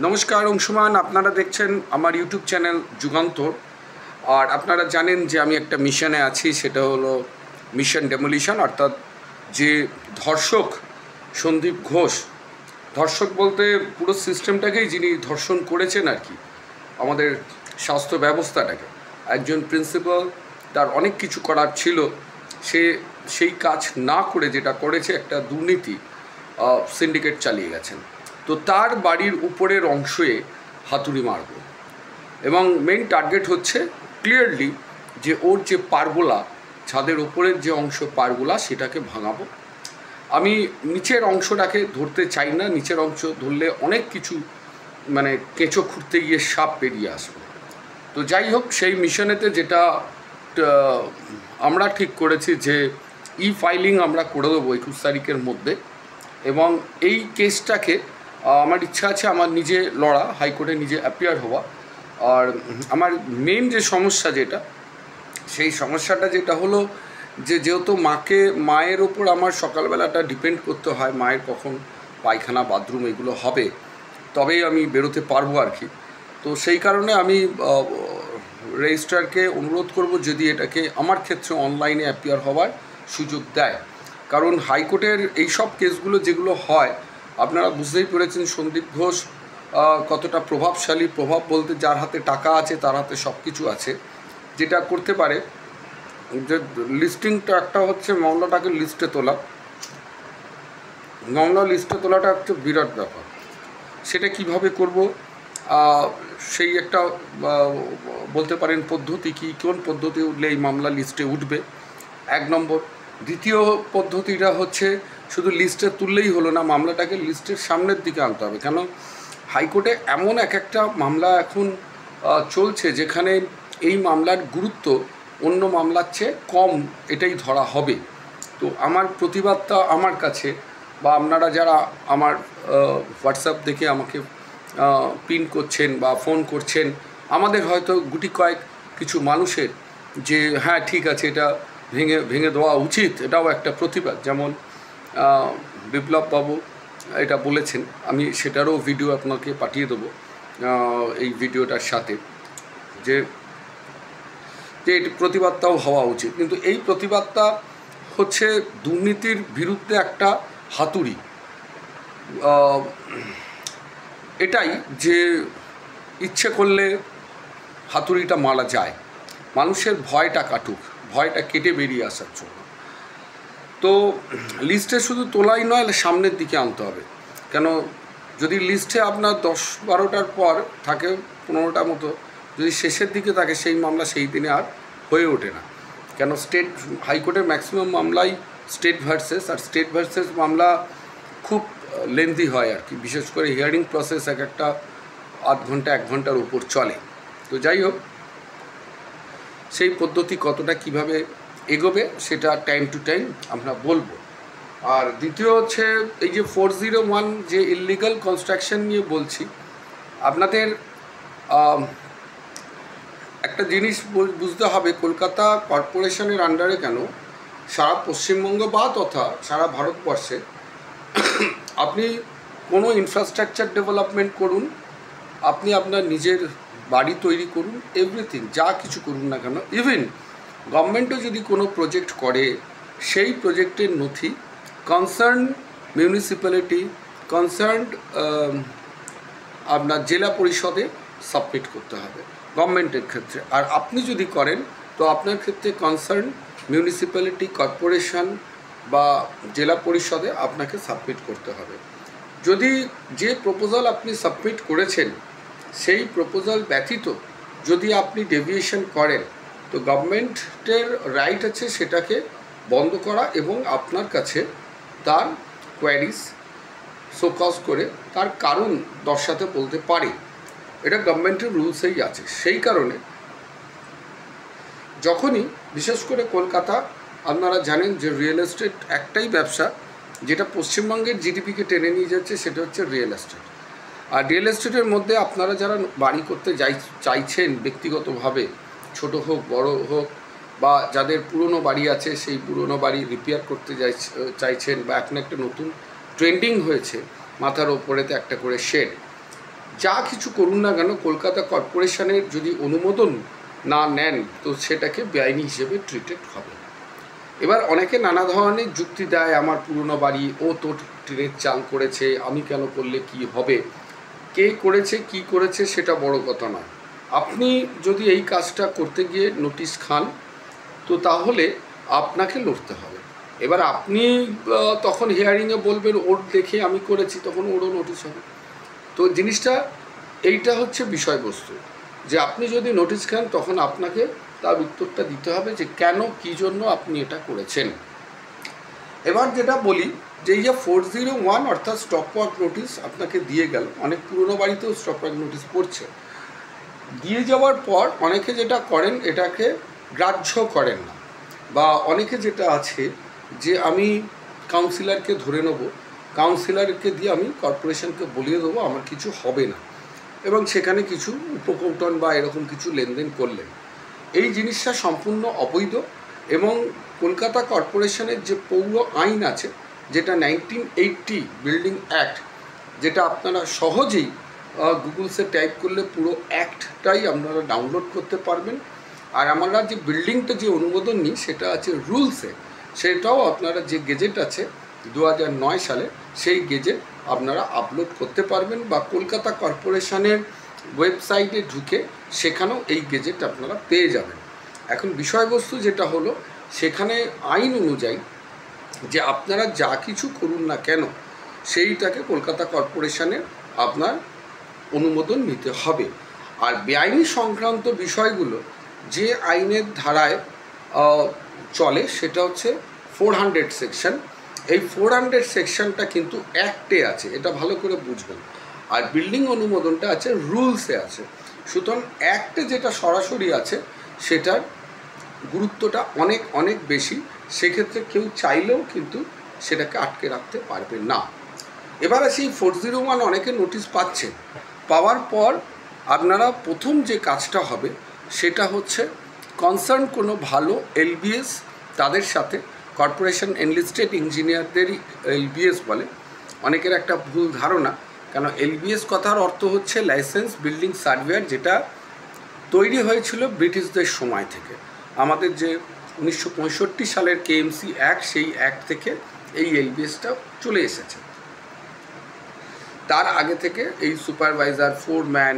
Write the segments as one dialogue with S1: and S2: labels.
S1: নমস্কার অংশুমান, আপনারা দেখছেন আমার ইউটিউব চ্যানেল যুগান্তর। আর আপনারা জানেন যে আমি একটা মিশনে আছি, সেটা হলো মিশন ডেমোলিশন, অর্থাৎ যে ধর্ষক সন্দীপ ঘোষ, ধর্ষক বলতে পুরো সিস্টেমটাকেই যিনি ধর্ষণ করেছেন আর কি, আমাদের স্বাস্থ্য ব্যবস্থাটাকে। একজন প্রিন্সিপাল, তার অনেক কিছু করার ছিল, সে সেই কাজ না করে যেটা করেছে, একটা দুর্নীতি সিন্ডিকেট চালিয়ে গেছেন। তো তার বাড়ির উপরের অংশে হাতুড়ি মারব, এবং মেইন টার্গেট হচ্ছে ক্লিয়ারলি যে ওর যে পারগোলা, ছাদের উপরের যে অংশ পারগোলা, সেটাকে ভাঙাবো। আমি নিচের অংশটাকে ধরতে চাই না, নিচের অংশ ধরলে অনেক কিছু মানে কেঁচো খুঁড়তে গিয়ে সাপ বেরিয়ে আসবে। তো যাই হোক, সেই মিশনেতে যেটা আমরা ঠিক করেছি যে ফাইলিং আমরা করে দেবো 21 তারিখের মধ্যে, এবং এই কেসটাকে আমার ইচ্ছা আছে আমার নিজে লড়া, হাইকোর্টে নিজে অ্যাপিয়ার হওয়া। আর আমার মেন যে সমস্যা যেটা, সেই সমস্যাটা যেটা হলো যে যেহেতু মায়ের ওপর আমার সকালবেলাটা ডিপেন্ড করতে হয়, মায়ের কখন পায়খানা বাথরুম এগুলো হবে, তবেই আমি বেরোতে পারবো আর কি। তো সেই কারণে আমি রেজিস্ট্রারকে অনুরোধ করব যদি এটাকে আমার ক্ষেত্রে অনলাইনে অ্যাপিয়ার হওয়ার সুযোগ দেয়। কারণ হাইকোর্টের এইসব কেসগুলো যেগুলো হয়, আপনারা বুঝতেই পেরেছেন সন্দীপ ঘোষ কতটা প্রভাবশালী। প্রভাব বলতে যার হাতে টাকা আছে তার হাতে সব কিছু আছে, যেটা করতে পারে যে লিস্টিংটা একটা হচ্ছে মামলাটাকে লিস্টে তোলা, মামলা লিস্টে তোলাটা একটা বিরাট ব্যাপার। সেটা কিভাবে করব, সেই একটা বলতে পারেন পদ্ধতি, কি কোন পদ্ধতি উঠলে এই মামলা লিস্টে উঠবে, এক নম্বর। দ্বিতীয় পদ্ধতিটা হচ্ছে শুধু লিস্টে তুললেই হলো না, মামলাটাকে লিস্টের সামনের দিকে আনতে হবে। কেন হাইকোর্টে এমন একটা মামলা এখন চলছে যেখানে এই মামলার গুরুত্ব অন্য মামলার চেয়ে কম, এটাই ধরা হবে। তো আমার প্রতিবাদটা আমার কাছে, বা আপনারা যারা আমার হোয়াটসঅ্যাপ দেখে আমাকে পিন করছেন বা ফোন করছেন, আমাদের হয়তো গুটি কয়েক কিছু মানুষের যে হ্যাঁ ঠিক আছে, এটা ভেঙে দেওয়া উচিত, এটাও একটা প্রতিবাদ। যেমন বিপ্লববাবু এটা বলেছেন, আমি সেটারও ভিডিও আপনাকে পাঠিয়ে দেবো এই ভিডিওটার সাথে, যে এই প্রতিবাদটাও হওয়া উচিত। কিন্তু এই প্রতিবাদটা হচ্ছে দুর্নীতির বিরুদ্ধে একটা হাতুড়ি, এটাই যে ইচ্ছে করলে হাতুড়িটা মারা যায়, মানুষের ভয়টা কাটুক, ভয়টা কেটে বেরিয়ে আসার জন্য। তো লিস্টে শুধু তোলাই নয়, সামনের দিকে আনতে হবে। কেন যদি লিস্টে আপনার 10-12টার পর থাকে, 15টা মতো যদি শেষের দিকে থাকে, সেই মামলা সেই দিনে আর হয়ে ওঠে না। কেন স্টেট হাইকোর্টের ম্যাক্সিমাম মামলাই স্টেট ভার্সেস, আর স্টেট ভার্সেস মামলা খুব লেন্দি হয় আর কি, বিশেষ করে হিয়ারিং প্রসেস একটা আধ ঘন্টা 1 ঘন্টার উপর চলে। তো যাই হোক, সেই পদ্ধতি কতটা কিভাবে এগোবে সেটা টাইম টু টাইম আমরা বলবো। আর দ্বিতীয় হচ্ছে এই যে 401 যে ইললিগাল কনস্ট্রাকশন নিয়ে বলছি, আপনাদের একটা জিনিস বুঝতে হবে, কলকাতা কর্পোরেশনের আন্ডারে কেন, সারা পশ্চিমবঙ্গ বা তথা সারা ভারতবর্ষে আপনি কোনো ইনফ্রাস্ট্রাকচার ডেভেলপমেন্ট করুন, আপনি আপনার নিজের বাড়ি তৈরি করুন, এভরিথিং যা কিছু করুন না কেন, ইভেন গভর্নমেন্টও যদি কোনো প্রজেক্ট করে, সেই প্রজেক্টের নথি কনসার্ন মিউনিসিপ্যালিটি, কনসার্নড আপনার জেলা পরিষদে সাবমিট করতে হবে গভর্নমেন্টের ক্ষেত্রে। আর আপনি যদি করেন তো আপনার ক্ষেত্রে কনসার্ন মিউনিসিপ্যালিটি, কর্পোরেশন বা জেলা পরিষদে আপনাকে সাবমিট করতে হবে। যদি যে প্রপোজাল আপনি সাবমিট করেছেন সেই প্রপোজাল ব্যতীত যদি আপনি ডেভিয়েশন করেন, তো গভর্নমেন্টের রাইট আছে সেটাকে বন্ধ করা এবং আপনার কাছে তার কোয়ারিজ শোকজ করে তার কারণ দর্শাতে বলতে পারে। এটা গভর্নমেন্টের রুলসেই আছে। সেই কারণে যখনই, বিশেষ করে কলকাতা, আপনারা জানেন যে রিয়েল এস্টেট একটাই ব্যবসা যেটা পশ্চিমবঙ্গের জিডিপিকে টেনে নিয়ে যাচ্ছে, সেটা হচ্ছে রিয়েল এস্টেট। আর রিয়েল এস্টেটের মধ্যে আপনারা যারা বাড়ি করতে চাইছেন ব্যক্তিগতভাবে, ছোট হোক বড় হোক, বা যাদের পুরনো বাড়ি আছে সেই পুরনো বাড়ি রিপেয়ার করতে চাইছেন, বা এখন একটা নতুন ট্রেন্ডিং হয়েছে মাথার ওপরেতে একটা করে শেড, যা কিছু করুন না কেন কলকাতা কর্পোরেশনের যদি অনুমোদন না নেন তো সেটাকে বেআইনি হিসেবে ট্রিটেড হবে। এবার অনেকে নানা ধরনের যুক্তি দেয়, আমার পুরনো বাড়ি, ও তো ট্রেনের চাল করেছে, আমি কেন করলে কি হবে। কে করেছে কি করেছে সেটা বড় কথা নয়। আপনি যদি এই কাজটা করতে গিয়ে নোটিশ খান তো তাহলে আপনাকে লড়তে হবে। এবার আপনি তখন হিয়ারিংয়ে বলবেন ওর দেখে আমি করেছি, তখন ওরও নোটিশ হবে। তো জিনিসটা এইটা হচ্ছে বিষয়বস্তু, যে আপনি যদি নোটিশ খান তখন আপনাকে তার উত্তরটা দিতে হবে যে কেন কী জন্য আপনি এটা করেছেন। এবার যেটা বলি যে এই যে 401 অর্থাৎ স্টপ ওয়ার্ক নোটিশ আপনাকে দিয়ে গেল, অনেক পুরনো বাড়িতেও স্টপ ওয়ার্ক নোটিশ পড়ছে, দিয়ে যাওয়ার পর অনেকে যেটা করেন এটাকে গ্রাহ্য করেন না, বা অনেকে যেটা আছে যে আমি কাউন্সিলরকে ধরে নেব, কাউন্সিলরকে দিয়ে আমি কর্পোরেশনকে বলিয়ে দেবো আমার কিছু হবে না, এবং সেখানে কিছু উপকৌটন বা এরকম কিছু লেনদেন করলেন। এই জিনিসটা সম্পূর্ণ অবৈধ, এবং কলকাতা কর্পোরেশনের যে পৌর আইন আছে যেটা 1980 বিল্ডিং অ্যাক্ট, যেটা আপনারা সহজেই গুগলসে টাইপ করলে পুরো অ্যাক্টটাই আপনারা ডাউনলোড করতে পারবেন। আর আমরা যে বিল্ডিংটা যে অনুমোদন নিই সেটা আছে রুলসে, সেটাও আপনারা যে গেজেট আছে 2009 সালে সেই গেজেট আপনারা আপলোড করতে পারবেন, বা কলকাতা কর্পোরেশনের ওয়েবসাইটে ঢুকে সেখানেও এই গেজেট আপনারা পেয়ে যাবেন। এখন বিষয়বস্তু যেটা হলো, সেখানে আইন অনুযায়ী যে আপনারা যা কিছু করুন না কেন সেইটাকে কলকাতা কর্পোরেশনের আপনার অনুমোদন নিতে হবে। আর বেআইনি সংক্রান্ত বিষয়গুলো যে আইনের ধারায় চলে সেটা হচ্ছে 400 সেকশন। এই 400 সেকশনটা কিন্তু অ্যাক্টে আছে, এটা ভালো করে বুঝবেন। আর বিল্ডিং অনুমোদনটা আছে রুলসে আছে। সুতরাং অ্যাক্টে যেটা সরাসরি আছে সেটার গুরুত্বটা অনেক অনেক বেশি, সেক্ষেত্রে কেউ চাইলেও কিন্তু সেটাকে আটকে রাখতে পারবে না। এবার আসি 401 অনেকে নোটিশ পাচ্ছেন, পাওয়ার পর আপনারা প্রথম যে কাজটা হবে সেটা হচ্ছে কনসার্ন কোনো ভালো এলবিএস, তাদের সাথে কর্পোরেশন এনলিস্টেড ইঞ্জিনিয়ারদেরই এলবিএস বলে, অনেকের একটা ভুল ধারণা, কেন এলবিএস কথার অর্থ হচ্ছে লাইসেন্স বিল্ডিং সার্ভেয়ার, যেটা তৈরি হয়েছিল ব্রিটিশদের সময় থেকে। আমাদের যে 1965 সালের কেএমসি অ্যাক্ট, সেই অ্যাক্ট থেকে এই এলবিএসটা চলে এসেছে। তার আগে থেকে এই সুপারভাইজার, ফোরম্যান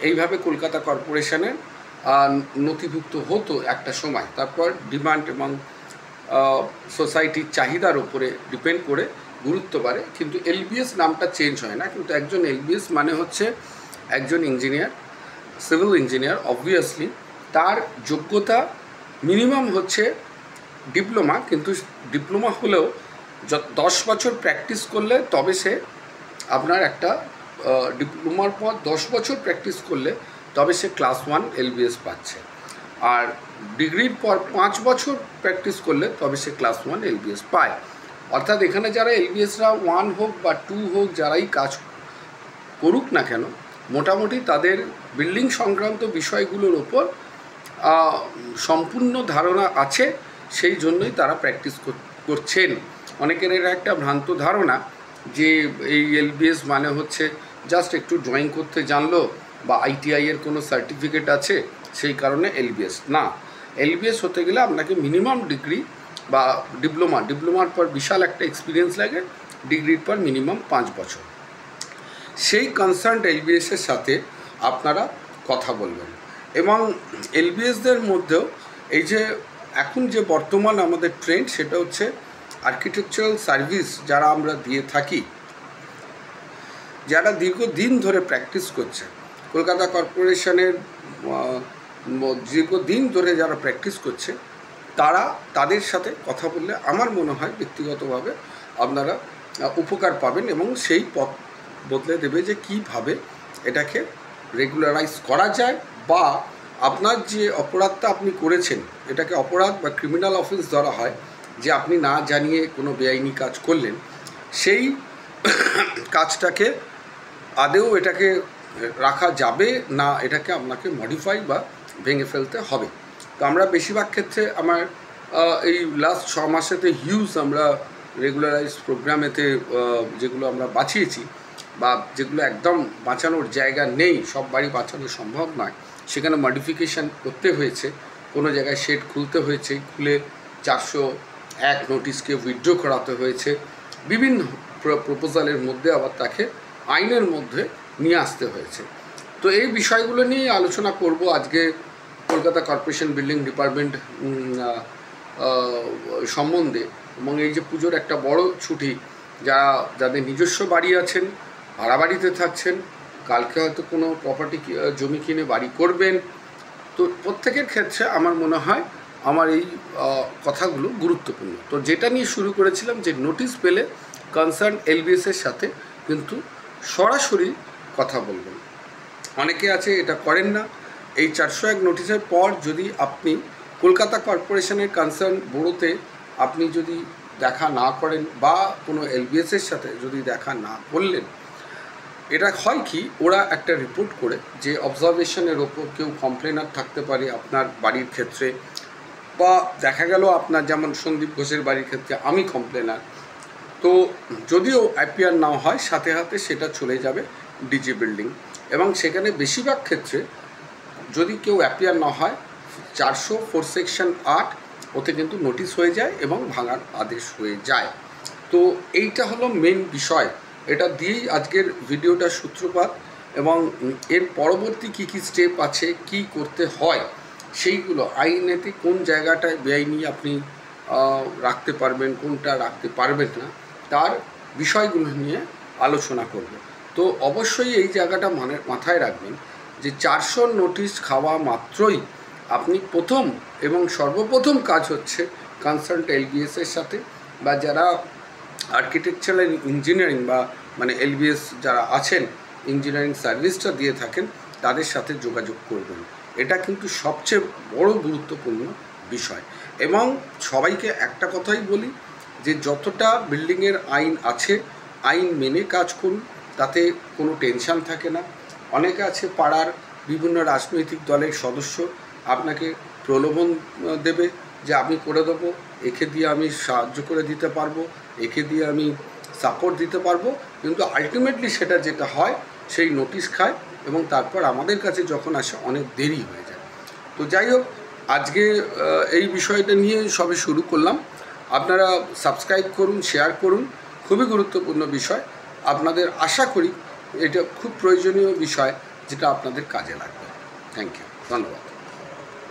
S1: এইভাবে কলকাতা কর্পোরেশনের নথিভুক্ত হতো একটা সময়। তারপর ডিমান্ড এবং সোসাইটির চাহিদার উপরে ডিপেন্ড করে গুরুত্ব বাড়ে, কিন্তু এলবিএস নামটা চেঞ্জ হয় না। কিন্তু একজন এলবিএস মানে হচ্ছে একজন ইঞ্জিনিয়ার, সিভিল ইঞ্জিনিয়ার, অবভিয়াসলি তার যোগ্যতা মিনিমাম হচ্ছে ডিপ্লোমা, কিন্তু ডিপ্লোমা হলেও 10 বছর প্র্যাকটিস করলে তবে সে আপনার একটা ডিপ্লোমার পর 10 বছর প্র্যাকটিস করলে তবে সে ক্লাস 1 এলবিএস পাচ্ছে, আর ডিগ্রির পর 5 বছর প্র্যাকটিস করলে তবে সে ক্লাস 1 এলবিএস পায়। অর্থাৎ এখানে যারা এলবিএসরা 1 হোক বা 2 হোক, যারাই কাজ করুক না কেন, মোটামুটি তাদের বিল্ডিং সংক্রান্ত বিষয়গুলোর ওপর সম্পূর্ণ ধারণা আছে, সেই জন্যই তারা প্র্যাকটিস করছেন। অনেকের এর একটা ভ্রান্ত ধারণা যে এই এলবিএস মানে হচ্ছে জাস্ট একটু ড্রয়িং করতে জানলো, বা আইটিআইয়ের কোনো সার্টিফিকেট আছে সেই কারণে এলবিএস না। এলবিএস হতে গেলে আপনাকে মিনিমাম ডিগ্রি বা ডিপ্লোমার পর বিশাল একটা এক্সপিরিয়েন্স লাগে, ডিগ্রির পর মিনিমাম 5 বছর। সেই কনসার্ন এলবিএসের সাথে আপনারা কথা বলবেন। এবং এলবিএসদের মধ্যেও এই যে এখন যে বর্তমান আমাদের ট্রেন্ড, সেটা হচ্ছে আর্কিটেকচারাল সার্ভিস যারা আমরা দিয়ে থাকি, যারা দীর্ঘদিন ধরে প্র্যাকটিস করছে কলকাতা কর্পোরেশনের, দীর্ঘদিন ধরে যারা প্র্যাকটিস করছে, তাদের সাথে কথা বললে আমার মনে হয় ব্যক্তিগতভাবে আপনারা উপকার পাবেন, এবং সেই পথ বদলে দেবে যে কীভাবে এটাকে রেগুলারাইজ করা যায়, বা আপনার যে অপরাধটা আপনি করেছেন এটাকে অপরাধ বা ক্রিমিনাল অফেন্স ধরা হয়, যে আপনি না জানিয়ে কোনো বেআইনি কাজ করলেন, সেই কাজটাকে আদেও এটাকে রাখা যাবে না, এটাকে আপনাকে মডিফাই বা ভেঙে ফেলতে হবে। তো আমরা বেশিরভাগ ক্ষেত্রে আমার এই লাস্ট 6 মাসেতে হিউজ আমরা রেগুলারাইজ প্রোগ্রামেতে যেগুলো আমরা বাঁচিয়েছি, বা যেগুলো একদম বাঁচানোর জায়গা নেই, সব বাড়ি বাঁচানো সম্ভব নয়, সেখানে মডিফিকেশান করতে হয়েছে, কোনো জায়গায় শেড খুলতে হয়েছে, খুলে 401 নোটিশকে উইথড্র করাতে হয়েছে, বিভিন্ন প্রপোজালের মধ্যে আবার তাকে আইনের মধ্যে নিয়ে আসতে হয়েছে। তো এই বিষয়গুলো নিয়ে আলোচনা করব আজকে কলকাতা কর্পোরেশন বিল্ডিং ডিপার্টমেন্ট সম্বন্ধে। এবং এই যে পুজোর একটা বড় ছুটি, যাদের নিজস্ব বাড়ি আছেন, ভাড়া বাড়িতে থাকছেন, কালকে হয়তো কোনো প্রপার্টি জমি কিনে বাড়ি করবেন, তো প্রত্যেকের ক্ষেত্রে আমার মনে হয় আমার এই কথাগুলো গুরুত্বপূর্ণ। তো যেটা নিয়ে শুরু করেছিলাম যে নোটিশ পেলে কনসার্ন এলবিএসের সাথে কিন্তু সরাসরি কথা বলবেন। অনেকে আছে এটা করেন না। এই 401 নোটিশের পর যদি আপনি কলকাতা কর্পোরেশনের কনসার্ন ব্যুরোতে আপনি যদি দেখা না করেন বা কোনো এলবিএসের সাথে যদি দেখা না করলেন, এটা হয় কি, ওরা একটা রিপোর্ট করে যে অবজারভেশনের ওপর কেউ কমপ্লেনার থাকতে পারে আপনার বাড়ির ক্ষেত্রে, বা দেখা গেল আপনার যেমন সন্দীপ ঘোষের বাড়ির ক্ষেত্রে আমি কমপ্লেনার, তো যদিও অ্যাপিয়ার না হয় সাথে সাথে সেটা চলে যাবে ডিজি বিল্ডিং। এবং সেখানে বেশিরভাগ ক্ষেত্রে যদি কেউ অ্যাপিয়ার না হয় 404 সেকশন 8 ওতে কিন্তু নোটিশ হয়ে যায় এবং ভাঙার আদেশ হয়ে যায়। তো এইটা হলো মেন বিষয়, এটা দিয়েই আজকের ভিডিওটার সূত্রপাত। এবং এর পরবর্তী কী কী স্টেপ আছে, কি করতে হয়, সেইগুলো আইনেতে কোন জায়গাটায় বেআইনি আপনি রাখতে পারবেন, কোনটা রাখতে পারবেন না, তার বিষয়গুলো নিয়ে আলোচনা করব। তো অবশ্যই এই জায়গাটা মাথায় রাখবেন যে 400 নোটিশ খাওয়া মাত্রই আপনি প্রথম এবং সর্বপ্রথম কাজ হচ্ছে কনসার্ন এলবিএসের সাথে, বা যারা আর্কিটেকচারাল ইঞ্জিনিয়ারিং বা মানে এলবিএস যারা আছেন, ইঞ্জিনিয়ারিং সার্ভিসটা দিয়ে থাকেন, তাদের সাথে যোগাযোগ করবেন। এটা কিন্তু সবচেয়ে বড় গুরুত্বপূর্ণ বিষয়। এবং সবাইকে একটা কথাই বলি যে যতটা বিল্ডিংয়ের আইন আছে, আইন মেনে কাজ করুন, তাতে কোনো টেনশান থাকে না। অনেকে আছে পাড়ার বিভিন্ন রাজনৈতিক দলের সদস্য আপনাকে প্রলোভন দেবে যে আমি করে দেবো, একে দিয়ে আমি সাহায্য করে দিতে পারবো, একে দিয়ে আমি সাপোর্ট দিতে পারবো, কিন্তু আলটিমেটলি সেটা যেটা হয় সেই নোটিশ খায় এবং তারপর আমাদের কাছে যখন আসে অনেক দেরি হয়ে যায়। তো যাই হোক, আজকে এই বিষয়টা নিয়ে সবে শুরু করলাম। আপনারা সাবস্ক্রাইব করুন, শেয়ার করুন, খুবই গুরুত্বপূর্ণ বিষয়। আপনাদের আশা করি এটা খুব প্রয়োজনীয় বিষয় যেটা আপনাদের কাজে লাগবে। থ্যাংক ইউ, ধন্যবাদ।